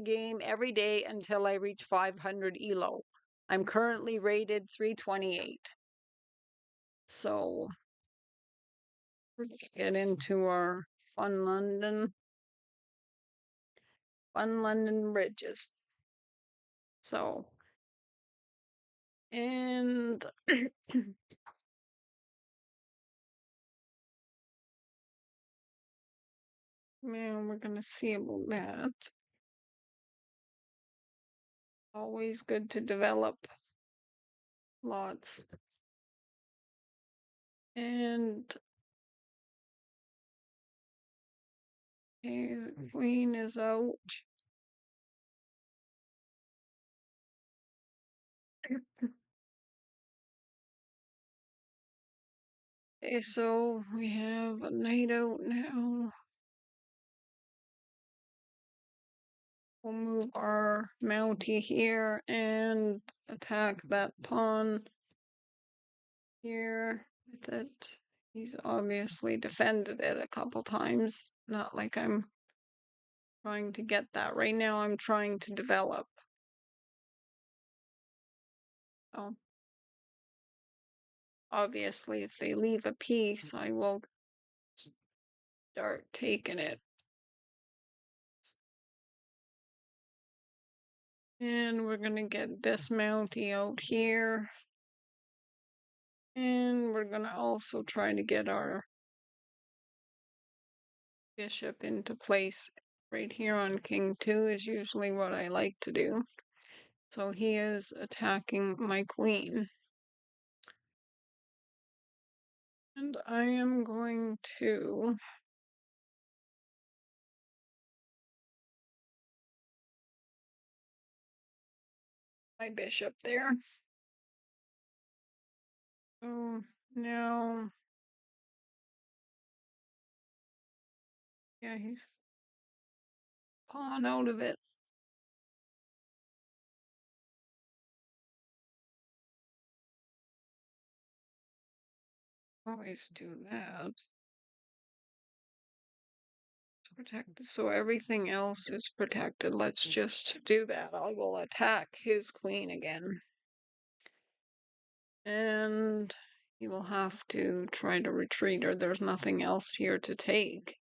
game every day until I reach 500 elo. I'm currently rated 328. So let's get into our fun London bridges. So, and man, we're gonna see about that. Always good to develop lots. And okay, the queen is out. Okay, so we have a knight out now. We'll move our mountie here and attack that pawn here with it. He's obviously defended it a couple times. Not like I'm trying to get that. Right now I'm trying to develop. So obviously if they leave a piece, I will start taking it. And we're gonna get this mountie out here. And we're gonna also try to get our bishop into place right here on king 2 is usually what I like to do. So he is attacking my queen. And I am going to my bishop there. So now, yeah, he's pawn out of it. Always do that. Protected. So everything else is protected. Let's just do that. I will attack his queen again. And he will have to try to retreat, or there's nothing else here to take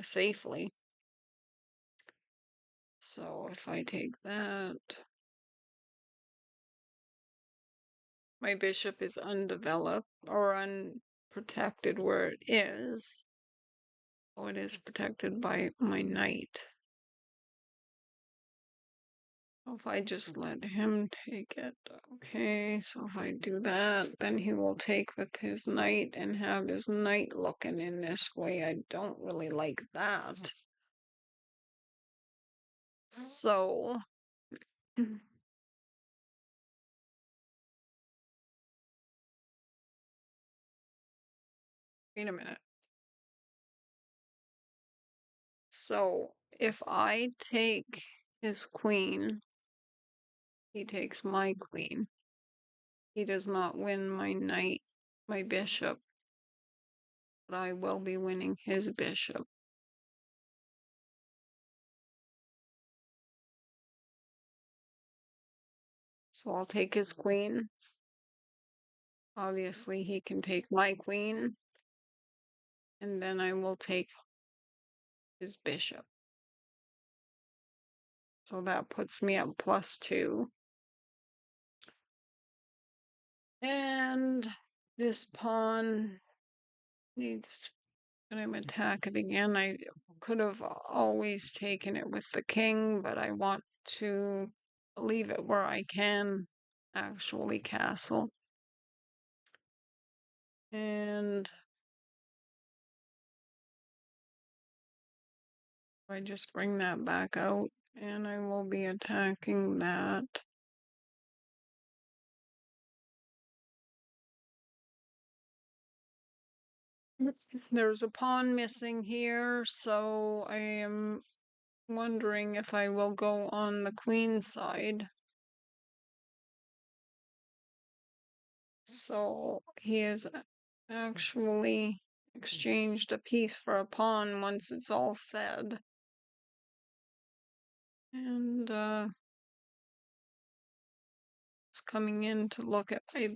safely. So if I take that, my bishop is undeveloped or unprotected where it is. Oh, it is protected by my knight. If I just let him take it, okay, so if I do that, then he will take with his knight and have his knight looking in this way. I don't really like that. So, wait a minute. So, if I take his queen, he takes my queen. He does not win my knight, my bishop, but I will be winning his bishop. So I'll take his queen. Obviously, he can take my queen, and then I will take his bishop. So that puts me at +2. And this pawn needs to attack it again. I could have always taken it with the king, but I want to leave it where I can actually castle. And I just bring that back out, and I will be attacking that. There's a pawn missing here, so I am wondering if I will go on the queen side. So he has actually exchanged a piece for a pawn once it's all said. And it's coming in to look at my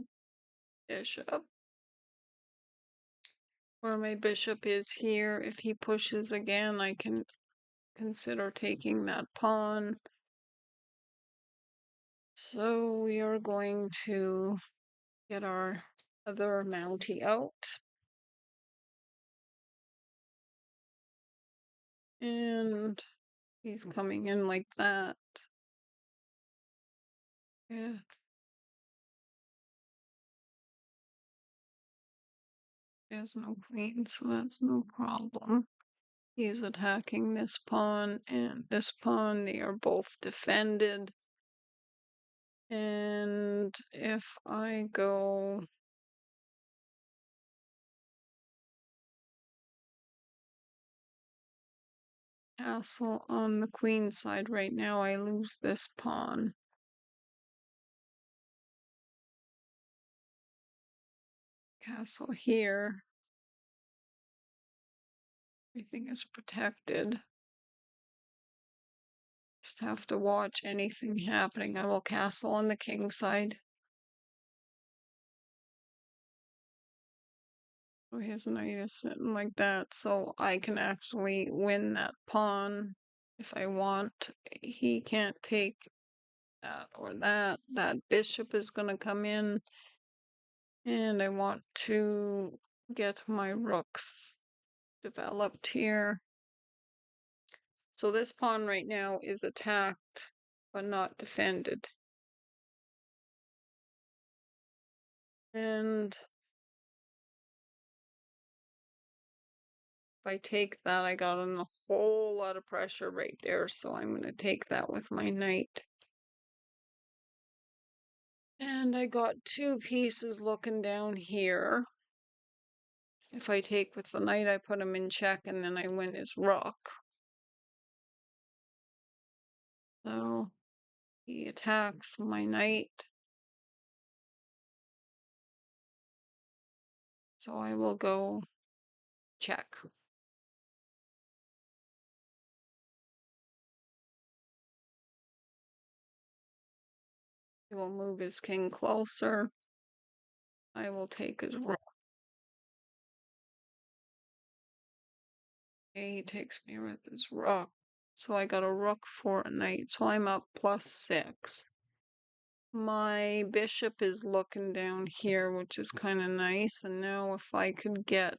bishop. Where my bishop is here. If he pushes again, I can consider taking that pawn. So we are going to get our other mountie out. And he's coming in like that. Yeah. He has no queen, so that's no problem. He's attacking this pawn and this pawn. They are both defended. And if I go castle on the queen side right now, I lose this pawn. Castle here. Everything is protected. Just have to watch anything happening. I will castle on the king side. So his knight is sitting like that, so I can actually win that pawn if I want. He can't take that or that. That bishop is going to come in, and I want to get my rooks developed here. So this pawn right now is attacked, but not defended. And if I take that, I got a whole lot of pressure right there, so I'm going to take that with my knight. And I got two pieces looking down here. If I take with the knight, I put him in check, and then I win his rook. So he attacks my knight. So I will go check. He will move his king closer. I will take his rook. Okay, he takes me with his rook. So I got a rook for a knight. So I'm up +6. My bishop is looking down here, which is kind of nice. And now if I could get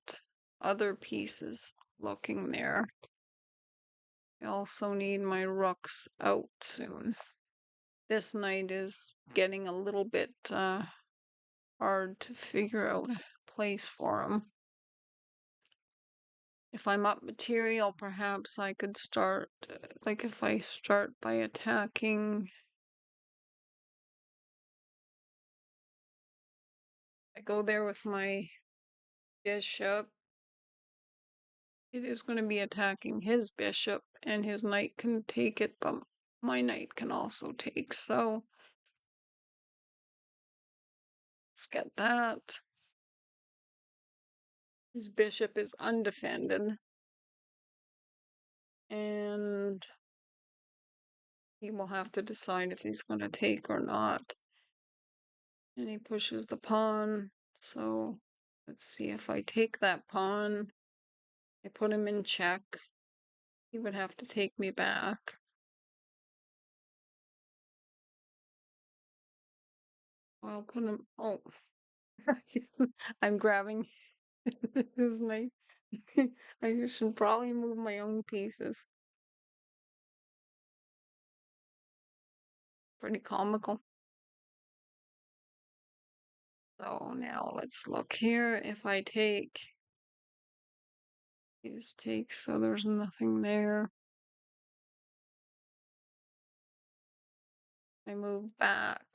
other pieces looking there. I also need my rooks out soon. This knight is getting a little bit hard to figure out a place for him. If I'm up material, perhaps I could start, like if I start by attacking, I go there with my bishop. It is going to be attacking his bishop, and his knight can take it, but my knight can also take. So let's get that. His bishop is undefended, and he will have to decide if he's going to take or not. And he pushes the pawn. So let's see if I take that pawn. I put him in check. He would have to take me back. I'll put him. Oh, I'm grabbing his knife. I should probably move my own pieces. Pretty comical. So now let's look here. If I take, he just takes, so there's nothing there. I move back.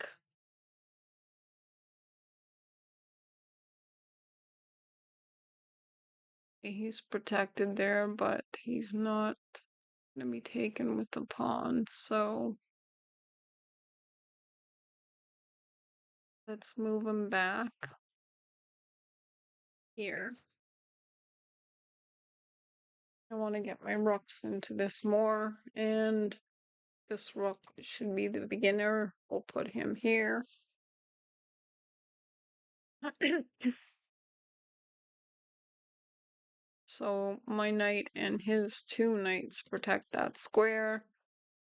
He's protected there, but he's not going to be taken with the pawn. So let's move him back here. I want to get my rooks into this more, and This rook should be the beginner. We'll put him here. So my knight and his two knights protect that square.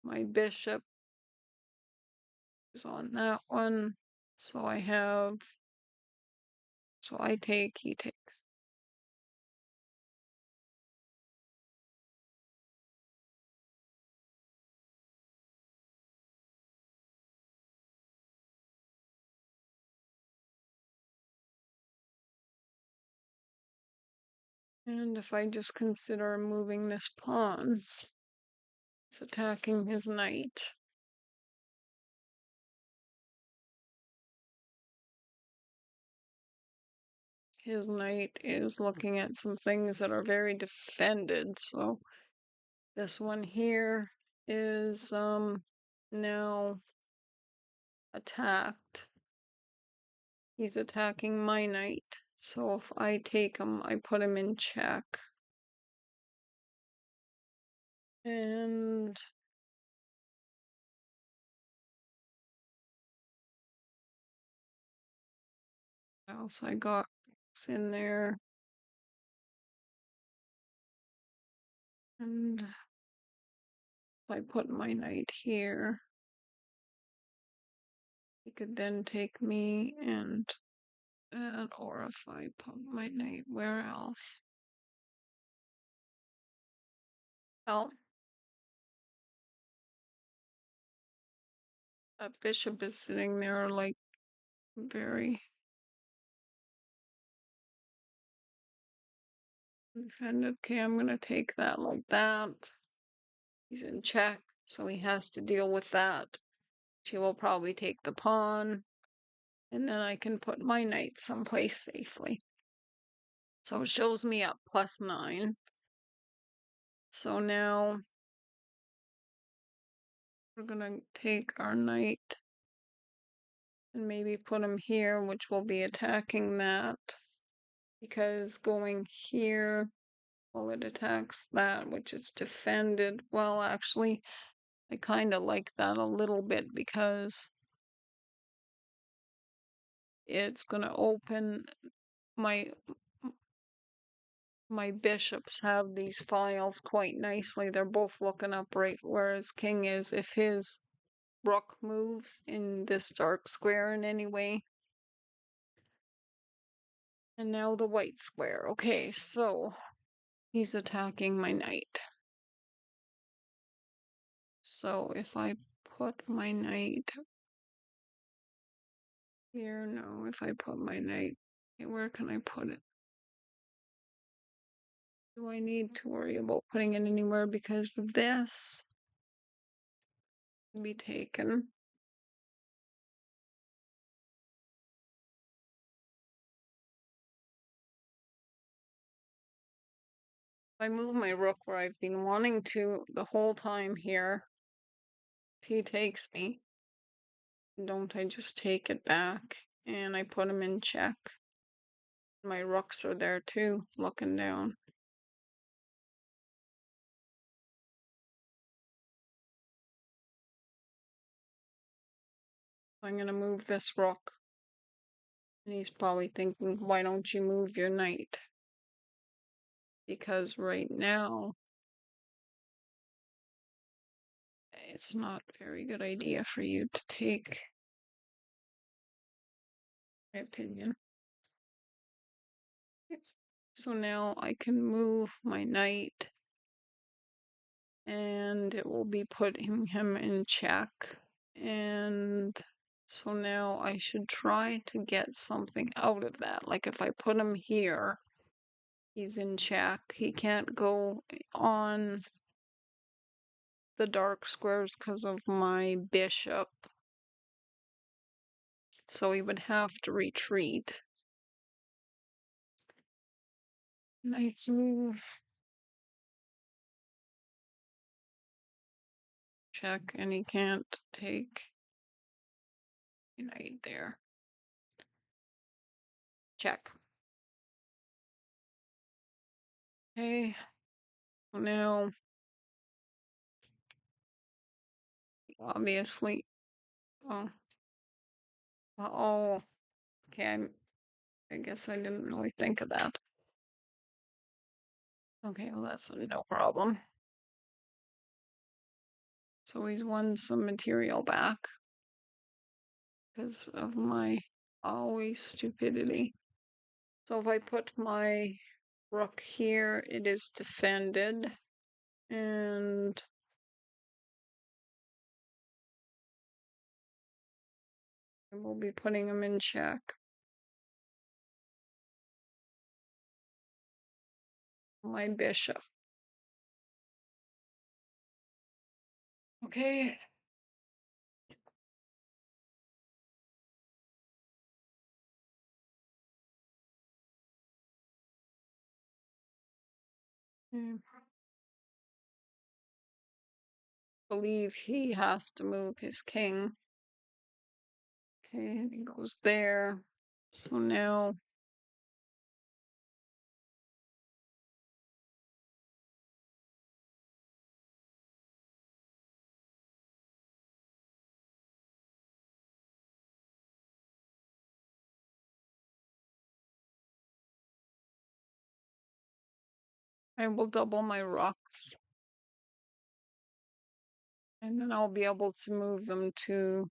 My bishop is on that one. So I take, he takes. And if I just consider moving this pawn, it's attacking his knight. His knight is looking at some things that are very defended. So this one here is now attacked. He's attacking my knight. So if I take him, I put him in check. And what else I got in there? And if I put my knight here, he could then take me and that, or if I put my knight where else? Oh, that bishop is sitting there like very defended. Okay, I'm gonna take that like that. He's in check, so he has to deal with that. She will probably take the pawn, and then I can put my knight someplace safely. So it shows me up +9. So now we're gonna take our knight and maybe put him here, which will be attacking that. Because going here, well, it attacks that, which is defended. Well, actually, I kind of like that a little bit because it's going to open my bishops have these files quite nicely. They're both looking upright, whereas king is, if his rook moves in this dark square in any way. And now the white square. Okay, so he's attacking my knight. So if I put my knight here, no, if I put my knight, okay, where can I put it? Do I need to worry about putting it anywhere because this can be taken? If I move my rook where I've been wanting to the whole time here, if he takes me, don't I just take it back and I put him in check? My rooks are there too, looking down. I'm going to move this rook. And he's probably thinking, why don't you move your knight? Because right now, it's not a very good idea for you to take, my opinion. So now I can move my knight and it will be putting him in check. And so now I should try to get something out of that. Like if I put him here, he's in check. He can't go on the dark squares because of my bishop. So he would have to retreat. Knight moves. Check, and he can't take knight there. Check. Okay. Now obviously. Oh, oh, okay. I guess I didn't really think of that. Okay, well, that's no problem. So he's won some material back because of my always stupidity. So if I put my rook here, it is defended, and we'll be putting him in check. My bishop. Okay. I believe he has to move his king. Okay, and he goes there. So now I will double my rocks, and then I'll be able to move them to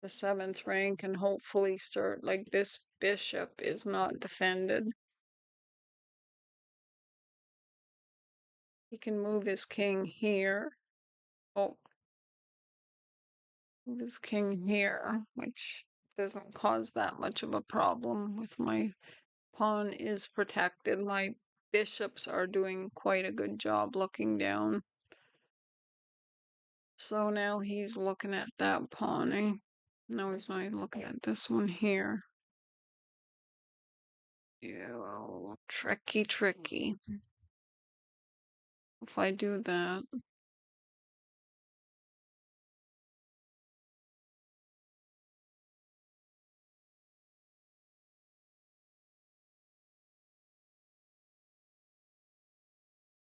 the 7th rank and hopefully start, like, this bishop is not defended. He can move his king here. Oh, move his king here, which doesn't cause that much of a problem with my pawn is protected. My bishops are doing quite a good job looking down. So now he's looking at that pawn, eh? No, he's not looking at this one here. Yeah, tricky, tricky. If I do that,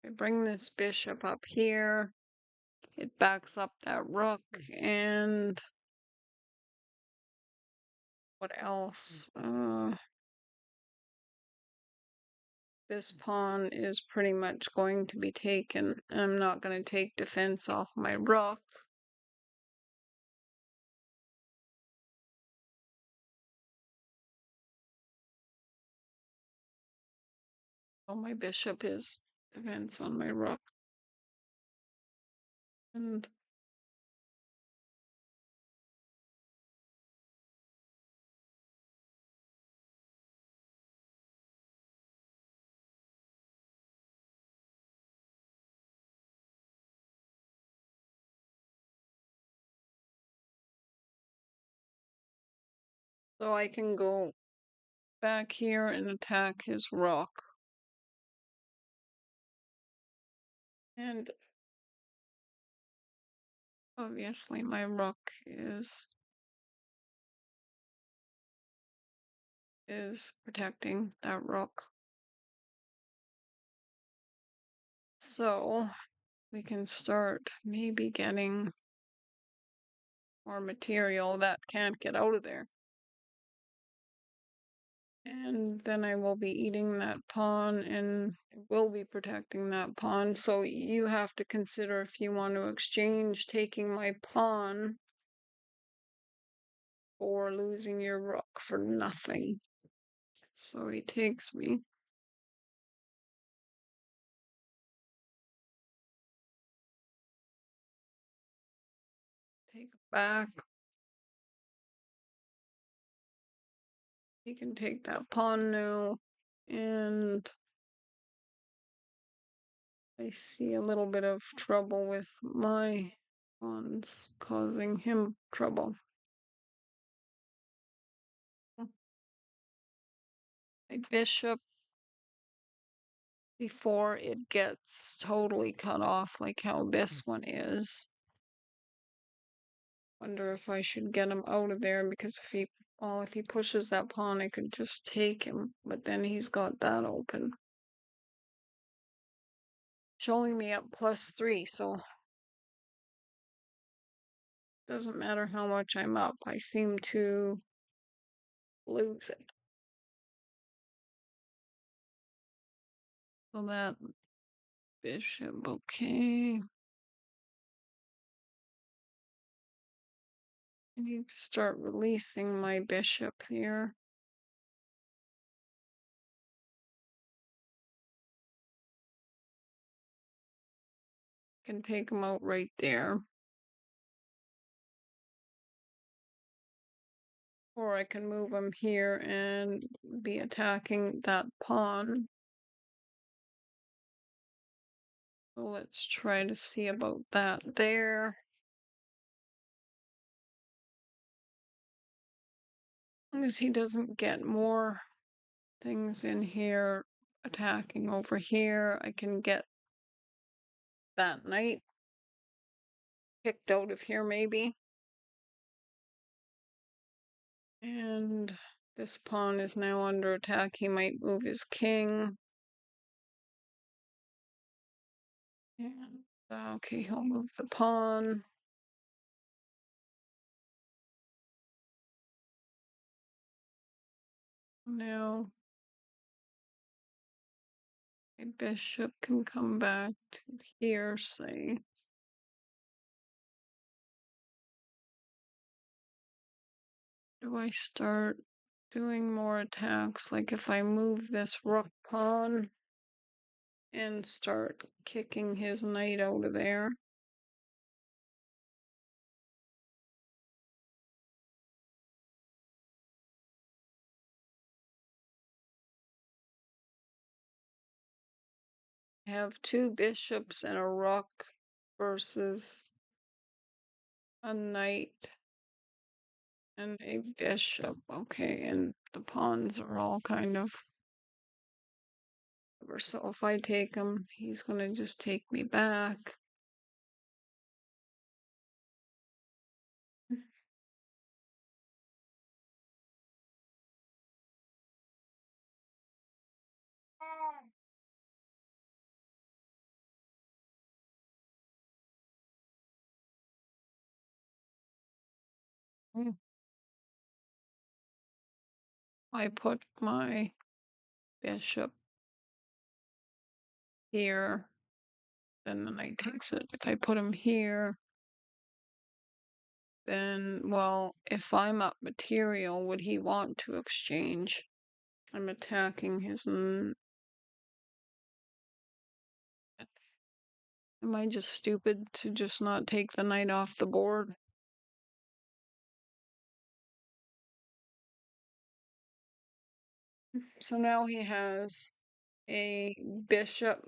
I bring this bishop up here. It backs up that rook, and what else? This pawn is pretty much going to be taken. I'm not going to take defense off my rook. Oh, my bishop is defense on my rook. And so I can go back here and attack his rook. And obviously my rook is protecting that rook. So we can start maybe getting more material that can't get out of there. And then I will be eating that pawn and will be protecting that pawn. So you have to consider if you want to exchange taking my pawn or losing your rook for nothing. So he takes me. Take back. He can take that pawn now. And I see a little bit of trouble with my pawns causing him trouble. My bishop, before it gets totally cut off like how this one is. Wonder if I should get him out of there, because if he pushes that pawn, I could just take him, but then he's got that open. Showing me up +3, so Doesn't matter how much I'm up, I seem to lose it. So that bishop, okay. I need to start releasing my bishop here. Can take him out right there. Or I can move him here and be attacking that pawn. So let's try to see about that there. As long as he doesn't get more things in here attacking over here, I can get that knight kicked out of here maybe. And this pawn is now under attack. He might move his king. And okay, he'll move the pawn. Now my bishop can come back to here, say. Do I start doing more attacks? Like if I move this rook pawn and start kicking his knight out of there. I have two bishops and a rook versus a knight and a bishop. Okay, and the pawns are all kind of over. So if I take him, he's going to just take me back. I put my bishop here, then the knight takes it. If I put him here, then, well, if I'm up material, would he want to exchange? I'm attacking his. Am I just stupid to just not take the knight off the board? So now he has a bishop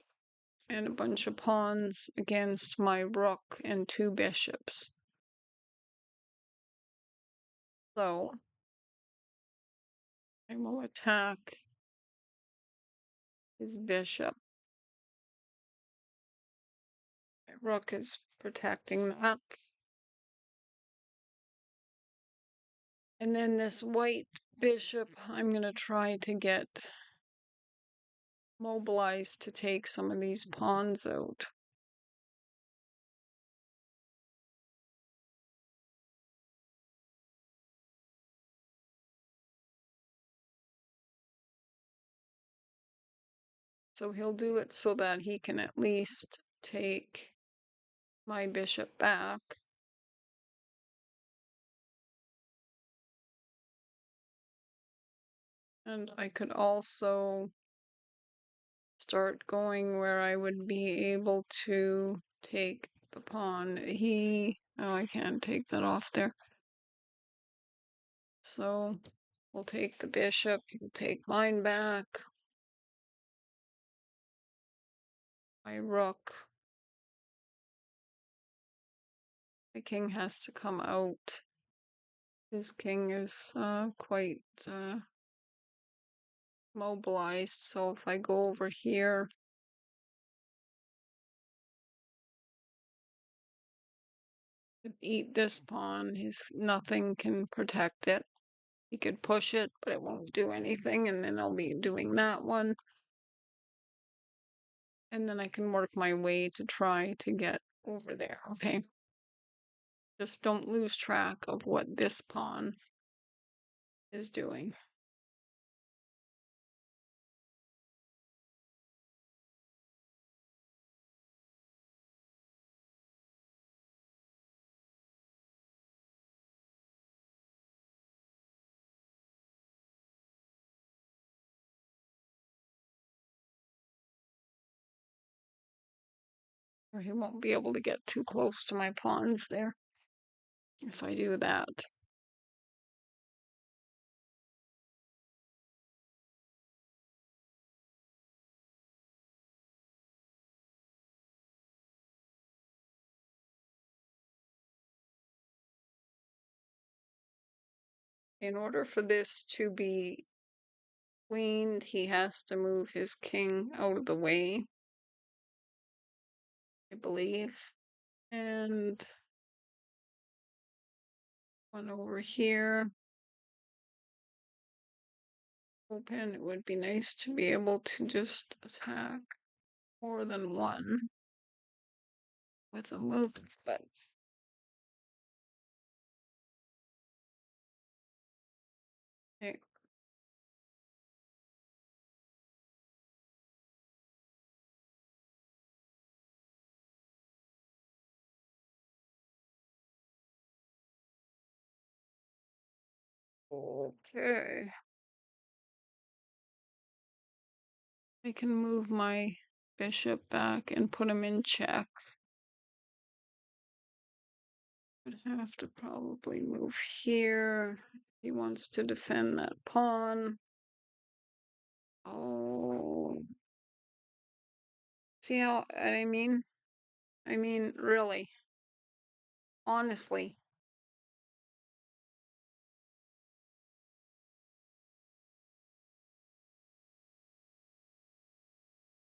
and a bunch of pawns against my rook and two bishops. So I will attack his bishop. My rook is protecting that. And then this white bishop, I'm going to try to get mobilized to take some of these pawns out. So he'll do it so that he can at least take my bishop back. And I could also start going where I would be able to take the pawn. Oh, I can't take that off there. So we'll take the bishop, he'll take mine back. My rook. My king has to come out. His king is quite mobilized, so if I go over here, eat this pawn, nothing can protect it. He could push it, but it won't do anything, and then I'll be doing that one. And then I can work my way to try to get over there, okay? Just don't lose track of what this pawn is doing. Or he won't be able to get too close to my pawns there if I do that. In order for this to be queened, he has to move his king out of the way, I believe. And one over here. Open. It would be nice to be able to just attack more than one with a move, but okay. Okay. I can move my bishop back and put him in check. Would have to probably move here. He wants to defend that pawn. Oh, see how I mean? I mean, really, honestly,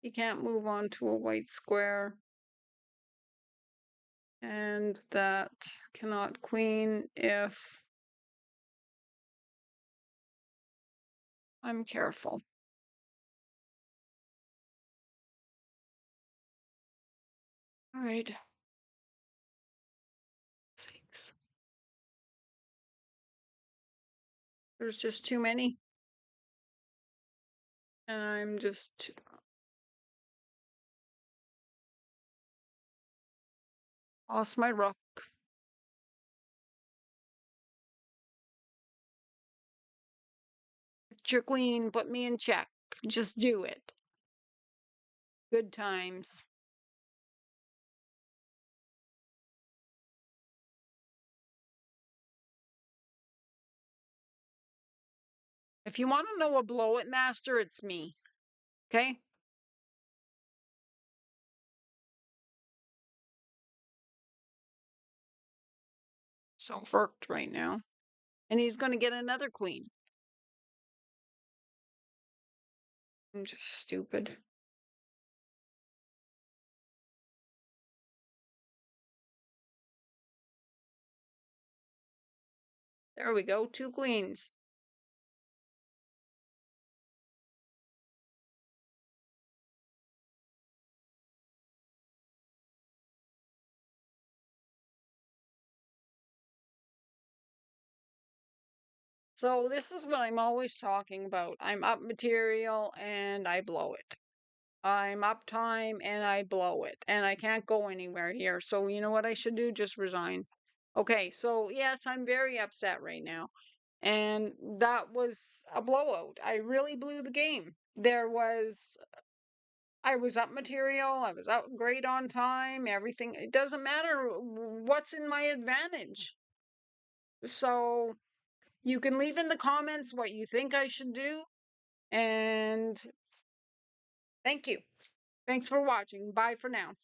he can't move on to a white square, and that cannot queen if I'm careful. All right. Sakes. There's just too many. And I'm just lost my rook. It's your queen, put me in check. Just do it. Good times. If you want to know a blow it master, it's me. Okay? So worked right now. And he's going to get another queen. I'm just stupid. There we go. Two queens. So this is what I'm always talking about. I'm up material and I blow it. I'm up time and I blow it. And I can't go anywhere here. So you know what I should do? Just resign. Okay, so yes, I'm very upset right now. And that was a blowout. I really blew the game. I was up material, I was out great on time, everything. It doesn't matter what's in my advantage. So you can leave in the comments what you think I should do. And thank you. Thanks for watching. Bye for now.